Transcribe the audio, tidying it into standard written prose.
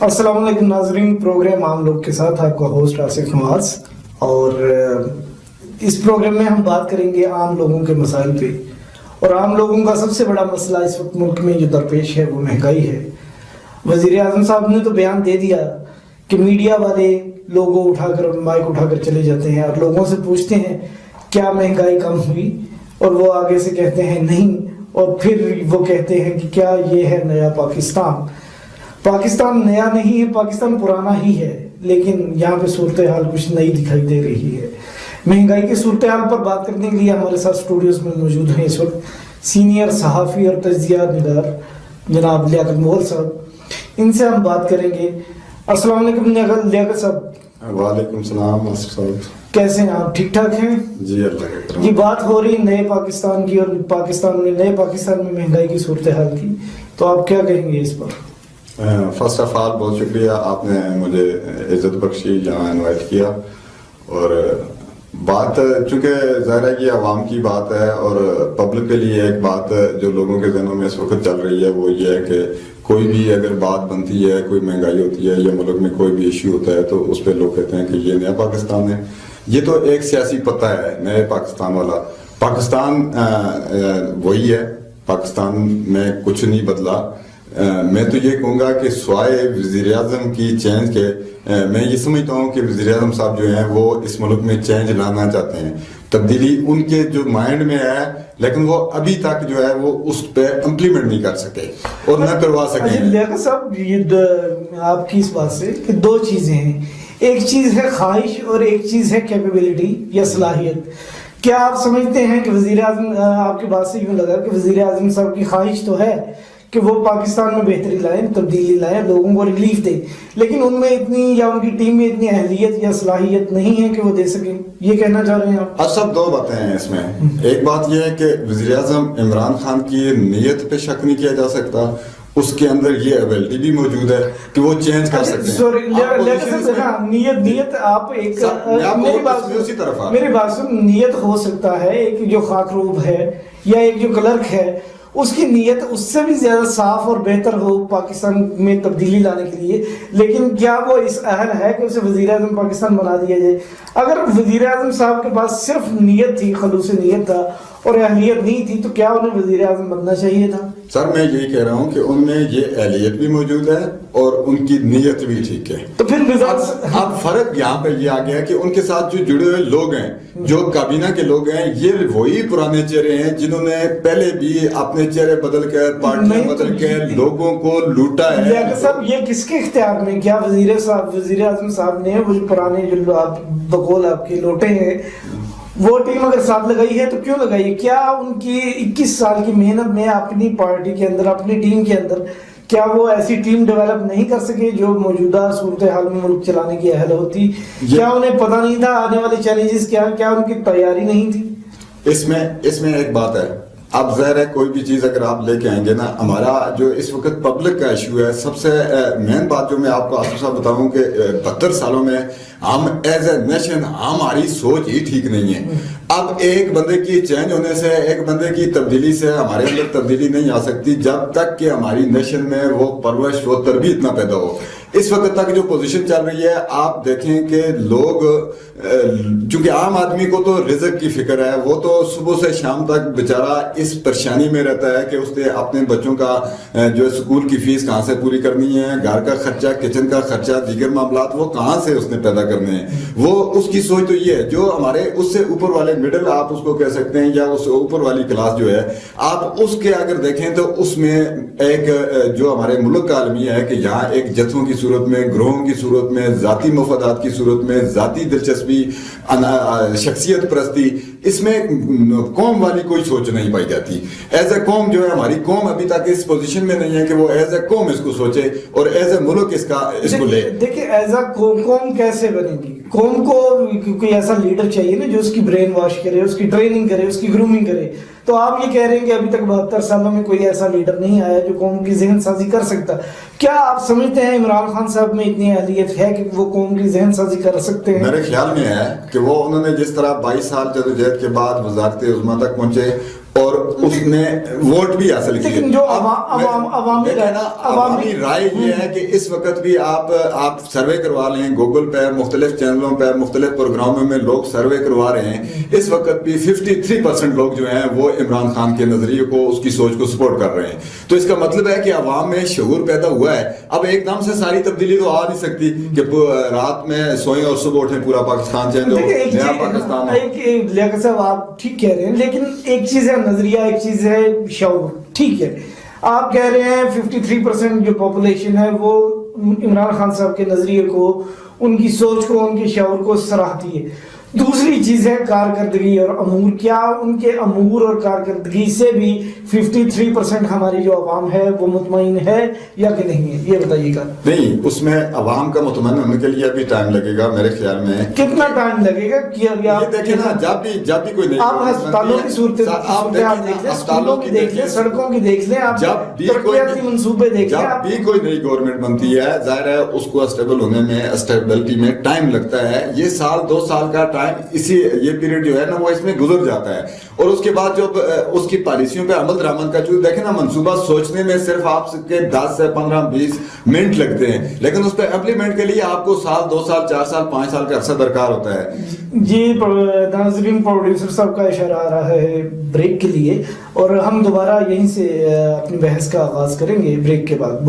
السلام علیکم ناظرین، پروگرام عام لوگ کے ساتھ آپ کا ہوسٹ آصف نواز، اور اس پروگرام میں ہم بات کریں گے عام لوگوں کے مسائل پہ. اور عام لوگوں کا سب سے بڑا مسئلہ اس وقت ملک میں جو درپیش ہے وہ مہنگائی ہے. وزیر اعظم صاحب نے تو بیان دے دیا کہ میڈیا والے لوگوں اٹھا کر مائک اٹھا کر چلے جاتے ہیں اور لوگوں سے پوچھتے ہیں کیا مہنگائی کم ہوئی، اور وہ آگے سے کہتے ہیں نہیں، اور پھر وہ کہتے ہیں کہ کیا یہ ہے نیا پاکستان. پاکستان نیا نہیں ہے، پاکستان پرانا ہی ہے، لیکن یہاں پہ صورتحال کچھ نئی دکھائی دے رہی ہے. مہنگائی کی صورتحال پر بات کرنے کے لیے ہمارے ساتھ اسٹوڈیوز میں موجود ہیں اس وقت سینئر صحافی اور تجزیہ نگار جناب لیاقت مغل صاحب. ان سے ہم بات کریں گے. السلام علیکم لیاقت صاحب. وعلیکم السلام آصف صاحب. کیسے ہیں آپ؟ ٹھیک ٹھاک ہیں؟ جی اللہ کا کرم. یہ بات ہو رہی نئے پاکستان کی، اور نئے پاکستان میں مہنگائی کی صورتحال کی، تو آپ کیا کہیں گے اس پر؟ فرسٹ آف آل بہت شکریہ، آپ نے مجھے عزت بخشی، یہاں انوائٹ کیا. اور بات چونکہ ظاہر ہے کہ عوام کی بات ہے اور پبلک کے لیے ایک بات جو لوگوں کے ذہنوں میں اس وقت چل رہی ہے وہ یہ ہے کہ کوئی بھی اگر بات بنتی ہے، کوئی مہنگائی ہوتی ہے یا ملک میں کوئی بھی ایشو ہوتا ہے تو اس پہ لوگ کہتے ہیں کہ یہ نیا پاکستان ہے. یہ تو ایک سیاسی پتہ ہے نئے پاکستان والا. پاکستان وہی ہے، پاکستان میں کچھ نہیں بدلا. میں تو یہ کہوں گا کہ سوائے وزیر اعظم کی چینج کے، میں یہ سمجھتا ہوں کہ وزیر اعظم صاحب جو ہیں وہ اس ملک میں چینج لانا چاہتے ہیں، تبدیلی ان کے جو مائنڈ میں ہے، لیکن وہ ابھی تک جو ہے وہ اس پہ امپلیمنٹ نہیں کر سکے اور نہ کروا سکے. لیاقت صاحب، یہ آپ کی اس بات سے کہ دو چیزیں ہیں، ایک چیز ہے خواہش اور ایک چیز ہے کیپیبلٹی یا صلاحیت. کیا آپ سمجھتے ہیں کہ وزیر اعظم، آپ کی بات سے یوں لگا کہ وزیر اعظم صاحب کی خواہش تو ہے کہ وہ پاکستان میں بہتری لائیں، تبدیلی لائیں، لوگوں کو ریلیف دیں، لیکن ان میں اتنی یا ان کی ٹیم میں اتنی اہلیت یا صلاحیت نہیں ہے کہ وہ دے سکیں؟ یہ کہنا چاہ رہے ہیں آپ؟ سب دو باتیں ہیں اس میں. ایک بات یہ ہے کہ وزیر اعظم عمران خان کی نیت پہ شک نہیں کیا جا سکتا، اس کے اندر یہ ایبلٹی بھی موجود ہے کہ وہ چینج کر سکتے ہیں. نیت آپ ایک میری بات سن، نیت ہو سکتا ہے ایک جو خاک روب ہے یا ایک جو کلرک ہے اس کی نیت اس سے بھی زیادہ صاف اور بہتر ہو پاکستان میں تبدیلی لانے کے لیے، لیکن کیا وہ اس اہل ہے کہ اسے وزیر اعظم پاکستان بنا دیا جائے؟ اگر وزیر اعظم صاحب کے پاس صرف نیت تھی، خلوص نیت تھا اور اہلیت نہیں تھی، تو کیا انہیں وزیر اعظم بننا چاہیے تھا؟ سر میں یہی کہہ رہا ہوں کہ ان میں یہ اہلیت بھی موجود ہے اور ان کی نیت بھی ٹھیک ہے. تو پھر اب فرق یہاں پہ یہ آ گیا کہ ان کے ساتھ جو جڑے ہوئے لوگ ہیں، جو کابینہ کے لوگ ہیں، یہ وہی پرانے چہرے ہیں جنہوں نے پہلے بھی اپنے چہرے بدل کر، پارٹیاں بدل کر لوگوں کو لوٹا ہے. لیاقت صاحب، یہ کس کے اختیار میں؟ کیا وزیر اعظم صاحب نے وہ پرانے جو بقول آپ کے لوٹے ہیں وہ ٹیم اگر ساتھ لگائی ہے تو کیوں لگائی؟ کیا ان کی 21 سال کی محنت میں اپنی پارٹی کے اندر، اپنی ٹیم کے اندر، کیا وہ ایسی ٹیم ڈیولپ نہیں کر سکے جو موجودہ صورتحال میں ملک چلانے کی اہل ہوتی؟ کیا انہیں پتہ نہیں تھا آنے والے چیلنجز کیا ان کی تیاری نہیں تھی؟ اس میں ایک بات ہے. اب ظاہر ہے کوئی بھی چیز اگر آپ لے کے آئیں گے نا، ہمارا جو اس وقت پبلک کا ایشو ہے، سب سے مین بات جو میں آپ کو آصف صاحب بتاؤں کہ 72 سالوں میں ہم ایز اے نیشن ہماری سوچ ہی ٹھیک نہیں ہے. اب ایک بندے کی چینج ہونے سے، ایک بندے کی تبدیلی سے ہمارے اندر تبدیلی نہیں آ سکتی جب تک کہ ہماری نیشن میں وہ پرورش، وہ تربیت نہ پیدا ہو. اس وقت تک جو پوزیشن چل رہی ہے، آپ دیکھیں کہ لوگ، چونکہ عام آدمی کو تو رزق کی فکر ہے، وہ تو صبح سے شام تک بیچارہ اس پریشانی میں رہتا ہے کہ اس نے اپنے بچوں کا جو اسکول کی فیس کہاں سے پوری کرنی ہے، گھر کا خرچہ، کچن کا خرچہ، دیگر معاملات وہ کہاں سے اس نے پیدا کرنے ہیں. وہ اس کی سوچ تو یہ ہے. جو ہمارے اس سے اوپر والے مڈل آپ اس کو کہہ سکتے ہیں، یا اس اوپر والی کلاس جو ہے، آپ اس کے اگر دیکھیں تو اس میں ایک جو ہمارے ملک کا المیہ ہے کہ یہاں ایک جتھوں کی صورت میں، گروہوں کی صورت میں، ذاتی مفادات کی صورت میں، ذاتی دلچسپی، شخصیت پرستی، اس میں قوم والی کوئی سوچ نہیں پائی جاتی. ایز اے قوم جو ہے، ہماری قوم ابھی تک اس پوزیشن میں نہیں ہے کہ وہ ایز اے قوم اس کو سوچے اور ایز اے ملک اس کو لے. دیکھیں ایز اے قوم کیسے بنے گی؟ قوم کو کوئی ایسا لیڈر چاہیے نا جو اس کی برین واش کرے، اس کی ٹریننگ کرے، اس کی گرومنگ کرے. تو آپ یہ کہہ رہے ہیں کہ ابھی تک 72 سالوں میں کوئی ایسا لیڈر نہیں آیا جو قوم کی ذہن سازی کر سکتا. کیا آپ سمجھتے ہیں عمران خان صاحب میں اتنی اہلیت ہے کہ وہ قوم کی ذہن سازی کر سکتے ہیں؟ میرے خیال میں ہے کہ وہ انہوں نے جس طرح 22 سال جدوجہد کے بعد وزارت عظمیٰ تک پہنچے، اور اس نے ووٹ بھی حاصل کیے. لیکن جو عوامی رائے یہ ہے کہ اس وقت بھی آپ سروے کروا لیں گوگل پہ, مختلف چینلوں پہ, مختلف پروگراموں میں لوگ سروے کروا رہے ہیں, اس وقت بھی 53% لوگ جو ہیں وہ عمران خان کے نظریے کو, اس کی سوچ کو سپورٹ کر رہے ہیں. تو اس کا مطلب ہے کہ عوام میں شعور پیدا ہوا ہے. اب ایک دم سے ساری تبدیلی تو آ نہیں سکتی کہ رات میں سوئیں اور صبح اٹھیں پورا پاکستان چینج ہو, نیا پاکستان ہو. لیاقت صاحب آپ ٹھیک کہہ رہے ہیں, لیکن ایک چیز ہے نظریہ, ایک چیز ہے شعور. ٹھیک ہے, آپ کہہ رہے ہیں 53% جو پاپولیشن ہے وہ عمران خان صاحب کے نظریے کو, ان کی سوچ کو, ان کے شعور کو سراہتی ہے. دوسری چیز ہے کارکردگی اور امور. کیا ان کے امور اور کارکردگی سے بھی 53% ہماری جو عوام ہے وہ مطمئن ہے یا کہ نہیں ہے, یہ بتائیے گا. نہیں, اس میں عوام کا مطمئن ہونے کے لیے ابھی ٹائم لگے گا میرے خیال میں. کتنا ٹائم لگے گا؟ یہ دیکھیں نا, جب بھی کوئی نہیں, آپ ہسپتالوں کی صورتحال دیکھ لیں, اسکولوں کی دیکھ لیں, سڑکوں کی دیکھ لیں, آپ ترقیاتی منصوبے دیکھ لیں. جب بھی کوئی نئی گورنمنٹ بنتی ہے ظاہر ہے اس کو اسٹیبل ہونے میں, اسٹیبلٹی میں ٹائم لگتا ہے. یہ سال 2 سال کا اسی یہ پیریڈ جو ہے نا وہ اس میں گزر جاتا ہے, اور اس کے بعد جب اس کی پالیسیوں پہ عمل درآمد کا جو دیکھیں نا, منصوبہ سوچنے میں صرف آپ کے 10 سے 15-20 منٹ لگتے ہیں, لیکن اس پہ امپلیمنٹ کے لیے آپ کو سال, 2 سال, 4 سال, 5 سال کا عرصہ درکار ہوتا ہے. جی ناظرین, پروڈیوسر صاحب کا اشارہ آ رہا ہے بریک کے لیے, اور ہم دوبارہ یہیں سے اپنی بحث کا آغاز کریں گے بریک کے بعد.